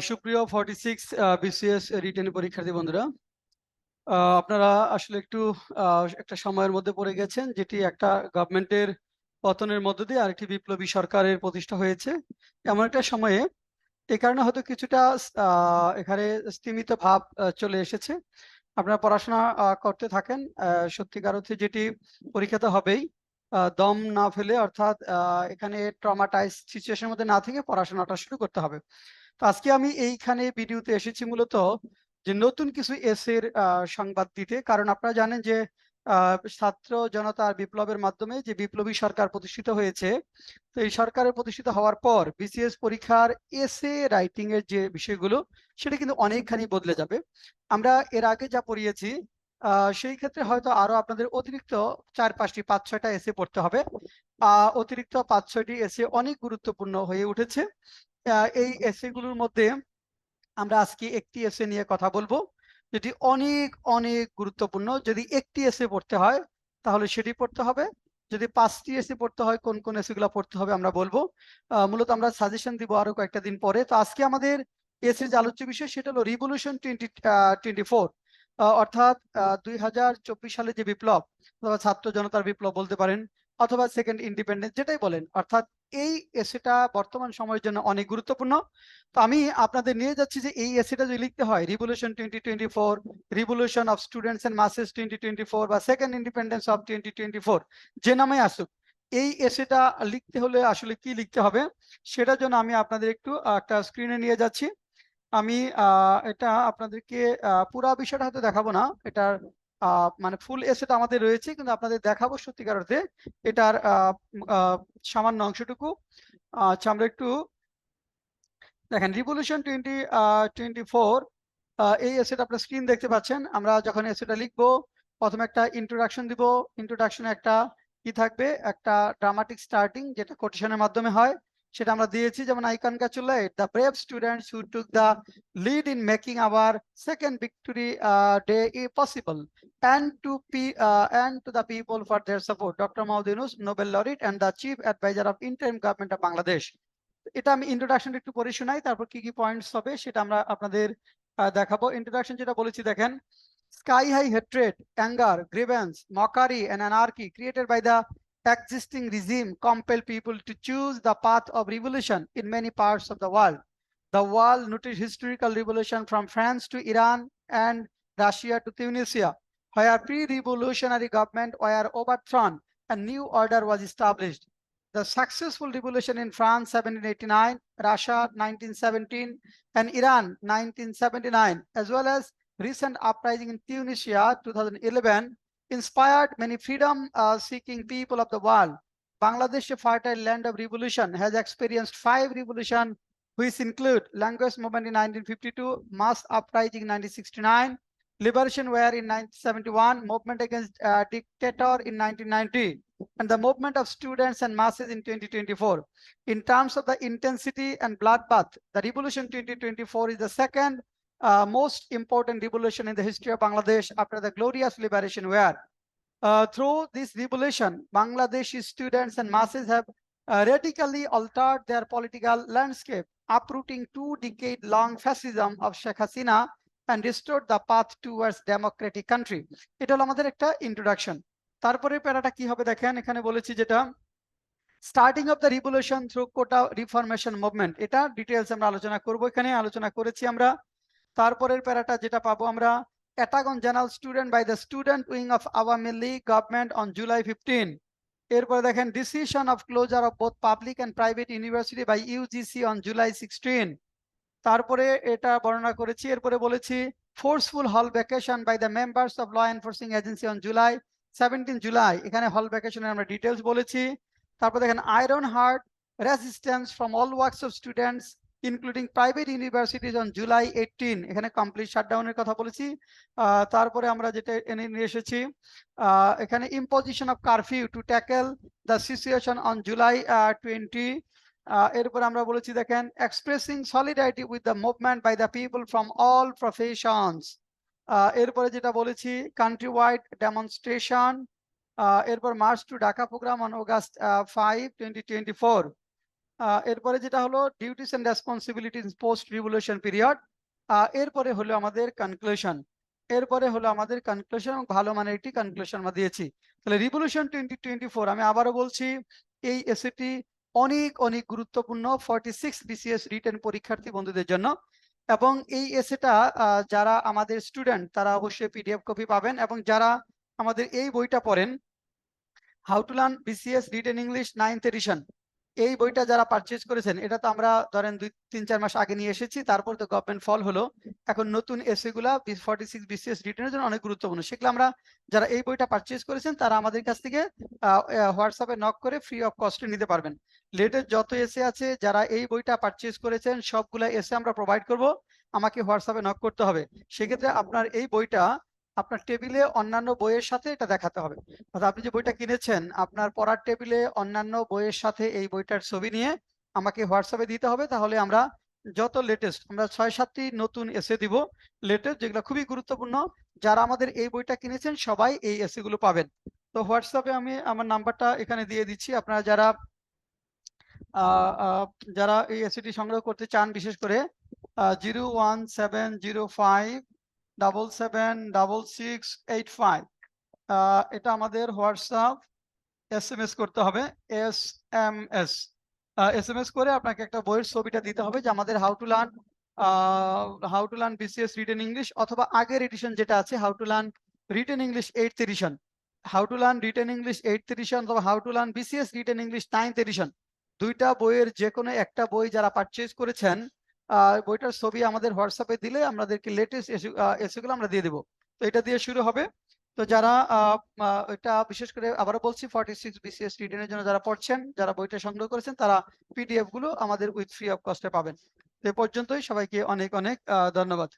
সুপ্রিয় 46 BCS written পরীক্ষার্থী বন্ধুরা, আপনারা আসলে একটু একটা সময়ের মধ্যে পড়ে গেছেন, যেটি একটা গভর্নমেন্টের পতনের মধ্য দিয়ে আরেকটি বিপ্লবী সরকারের প্রতিষ্ঠা হয়েছে। এমন একটা সময়ে এই কারণে হয়তো কিছুটা এখানে স্তিমিত ভাব চলে এসেছে। আপনারা পড়াশোনা করতে থাকেন। সত্যিকার অর্থে যেটি পরীক্ষাতে হবেই, দম না ফেলে, অর্থাৎ এখানে ট্রমাটাইজ সিচুয়েশনের মধ্যে না থেকে পড়াশোনাটা শুরু করতে হবে। তো আজকে আমি এইখানে ভিডিওতে এসেছি মূলত যে নতুন কিছু এসের সংবাদ দিতে। কারণ আপনারা জানেন যে ছাত্র জনতার বিপ্লবের মাধ্যমে যে বিপ্লবী সরকার প্রতিষ্ঠিত হয়েছে, তো এই সরকারের প্রতিষ্ঠিত হওয়ার পর বিসিএস পরীক্ষার এসে রাইটিং এর যে বিষয়গুলো, সেটা কিন্তু অনেকখানি বদলে যাবে। আমরা এর আগে যা পড়িয়েছি, সেই ক্ষেত্রে হয়তো আরো আপনাদের অতিরিক্ত 4-5টি 5-6টা এসে পড়তে হবে। অতিরিক্ত 5-6টি এসে অনেক গুরুত্বপূর্ণ হয়ে উঠেছে। এই এসে গুলোর মধ্যে আমরা আজকে একটি এসে নিয়ে কথা বলবো, যেটি অনেক অনেক গুরুত্বপূর্ণ। যদি একটি এসে পড়তে হয় তাহলে সেটি পড়তে হবে। যদি 5টি এসে পড়তে হয়, কোন কোন এসে গুলো পড়তে হবে আমরা বলবো। মূলত আমরা সাজেশন দিব আরো কয়েকটা দিন পরে। তো আজকে আমাদের এসের যে আলোচ্য বিষয় সেটা হলো রিভলিউশন 2024, অর্থাৎ 2024 সালে যে বিপ্লব, অথবা ছাত্র জনতার বিপ্লব বলতে পারেন, অথবা সেকেন্ড ইন্ডিপেন্ডেন্স, যেটাই বলেন, অর্থাৎ এই এসেটা বর্তমান সময়ের জন্য অনেক গুরুত্বপূর্ণ। তো আমি আপনাদের নিয়ে যাচ্ছি যে এই এসেটা যদি লিখতে হয় revolution 2024, revolution of students and masses 2024, বা সেকেন্ড ইন্ডিপেন্ডেন্স অফ 2024, যে নামে আসুক, এই এসেটা লিখতে হলে আসলে কি লিখতে হবে সেটার জন্য আমি আপনাদের একটু একটা স্ক্রিনে নিয়ে যাচ্ছি। আমি এটা আপনাদেরকে পুরা বিষয়টা হয়তো দেখাবো না। এটার মানে ফুল এসেটা আমাদের রয়েছে, কিন্তু আপনাদের দেখাবো সত্যিকার অর্থে এটার সামান্য অংশটুকু। আচ্ছা, আমরা একটু দেখেন রিভলিউশন 2024, এই এসেট আপনার স্ক্রিন দেখতে পাচ্ছেন। আমরা যখন এসেটা লিখবো, প্রথমে একটা ইন্ট্রোডাকশন দিব। ইন্ট্রোডাকশনে একটা কি থাকবে, একটা ড্রামাটিক স্টার্টিং, যেটা কোটেশনের মাধ্যমে হয়, সেটা আমরা দিয়েছি। যেমন I congratulate the brave students who took the lead in making our second victory day possible, and to the people for their support, doctor Mohammad Yunus, Nobel laureate and the chief advisor of interim government of Bangladesh. এটা আমি introduction একটু পড়ে শোনাই, তারপর কি কি points হবে সেটা আমরা আপনাদের দেখাবো। ইন্ট্রোডাকশন যেটা বলেছি দেখেন, sky high hatred, anger, grievance, mockery and anarchy created by the existing regime compel people to choose the path of revolution in many parts of the world. The world noticed historical revolution from France to Iran and Russia to Tunisia, where pre-revolutionary government were overthrown and new order was established. The successful revolution in France 1789, Russia 1917, and Iran 1979, as well as recent uprising in Tunisia 2011, inspired many freedom-seeking people of the world. Bangladesh, a fertile land of revolution, has experienced 5 revolutions, which include language movement in 1952, mass uprising in 1969, liberation war in 1971, movement against dictator in 1990, and the movement of students and masses in 2024. In terms of the intensity and bloodbath, the revolution 2024 is the second most important revolution in the history of Bangladesh after the glorious liberation war. Through this revolution, Bangladeshi students and masses have radically altered their political landscape, uprooting 2-decade-long fascism of Sheikh Hasina and restored the path towards democratic country. এটা হলো আমাদের একটা introduction. তারপরে প্যারাটা কি হবে দেখেন, এখানে বলেছি যেটা starting of the revolution through quota reformation movement, এটা ডিটেলস আমরা আলোচনা করব, এখানে আলোচনা করেছি আমরা। তারপরের প্যারাটা যেটা পাবো আমরা, attack on general student by the student wing of Awami League government on July 15। এরপরে দেখেন decision of closure of both public and private university by UGC on July 16। তারপরে এটা বর্ণনা করেছি। এরপরে বলেছি forceful hall vacation by the members of law enforcing agency on July 17 July, এখানে হল ভ্যাকেশনের আমরা ডিটেলস বলেছি। তারপর দেখেন iron heart resistance from all works of students including private universities on July 18, এখানে কমপ্লিট শাটডাউনের কথা বলেছি। তারপরে আমরা যেটা এনে নিয়ে এসেছি, এখানে imposition of curfew to tackle the situation on July 20। এরপর আমরা বলেছি দেখেন expressing solidarity with the movement by the people from all professions. এরপরে যেটা বলেছি কান্ট্রি ওয়াইড ডেমনস্ট্রেশন। এরপর march to Dhaka programme on August 5, 2024। এরপরে যেটা হলো duties and responsibilities post revolution period. এরপরে হলো আমাদের কনক্লুশন। এরপরে হলো আমাদের কনক্লুশন এবং ভালো মানের একটি কনক্লুশন আমরা দিয়েছি। তাহলে রিভলিউশন 2024 আমি আবারও বলছি, এই এসএটি অনেক অনেক গুরুত্বপূর্ণ 46 বিসিএস রিটেন পরীক্ষার্থী বন্ধুদের জন্য। এবং এই এসএটা যারা আমাদের স্টুডেন্ট তারা অবশ্যই পিডিএফ কপি পাবেন, এবং যারা আমাদের এই বইটা পড়েন how to learn BCS written English 9th edition, এই বইটা যারা পারচেজ করেছেন, এটা তো আমরা ধরেন 2-3-4 মাস আগে নিয়ে এসেছি, তারপর তো গভর্নমেন্ট ফল হলো। এখন নতুন এসএ গুলা 46 বিসিএস রিটেনের জন্য অনেক গুরুত্বপূর্ণ। সেগুলো আমরা যারা এই বইটা পারচেজ করেছেন তারা আমাদের কাছ থেকে হোয়াটসঅ্যাপে নক করে ফ্রি অফ কস্টে নিতে পারবেন। লেটেস্ট যত এসএ আছে যারা এই বইটা পারচেজ করেছেন সবগুলা এসএ আমরা প্রোভাইড করব, আমাকে হোয়াটসঅ্যাপে নক করতে হবে। সেক্ষেত্রে আপনার এই বইটা আপনার টেবিলে অন্যান্য বইয়ের সাথে এটা দেখাতে হবে। অর্থাৎ আপনি যে বইটা কিনেছেন আপনার পড়ার টেবিলে অন্যান্য বইয়ের সাথে এই বইটার ছবি নিয়ে আমাকে হোয়াটসঅ্যাপে দিতে হবে। তাহলে আমরা যত লেটেস্ট আমরা 6-7টি নতুন এসে দিব, লেটেস্ট যেগুলো খুবই গুরুত্বপূর্ণ। যারা আমাদের এই বইটা কিনেছেন সবাই এই এসে গুলো পাবেন। তো হোয়াটসঅ্যাপে আমি আমার নাম্বারটা এখানে দিয়ে দিচ্ছি। আপনারা যারা আহ, আহ, যারা এই এসিটি সংগ্রহ করতে চান, বিশেষ করে 01705776685, এটা আমাদের হোয়াটসঅ্যাপ এসএমএস করতে হবে। এসএমএস করে আপনাকে একটা বইয়ের ছবিটা দিতে হবে যে আমাদের how to learn BCS written English, অথবা আগের এডিশন যেটা আছে how to learn written English 8th edition, how to learn written English 8th edition, অথবা how to learn BCS written English 9th edition. দুইটা বইয়ের যে কোনো একটা বই যারা পারচেজ করেছেন বইটার ছবি আমাদের হোয়াটসঅ্যাপে দিলে আমাদেরকে লেটেস্ট এসেগুলো আমরা দিয়ে দেবো। তো এটা দিয়ে শুরু হবে। তো যারা এটা বিশেষ করে আবারও বলছি 46 বিসিএস রিটেনের জন্য যারা পড়ছেন, যারা বইটা সংগ্রহ করেছেন তারা পিডিএফ গুলো আমাদের উইথ ফ্রি অফ কস্টে পাবেন। তো এ পর্যন্তই, সবাইকে অনেক অনেক ধন্যবাদ।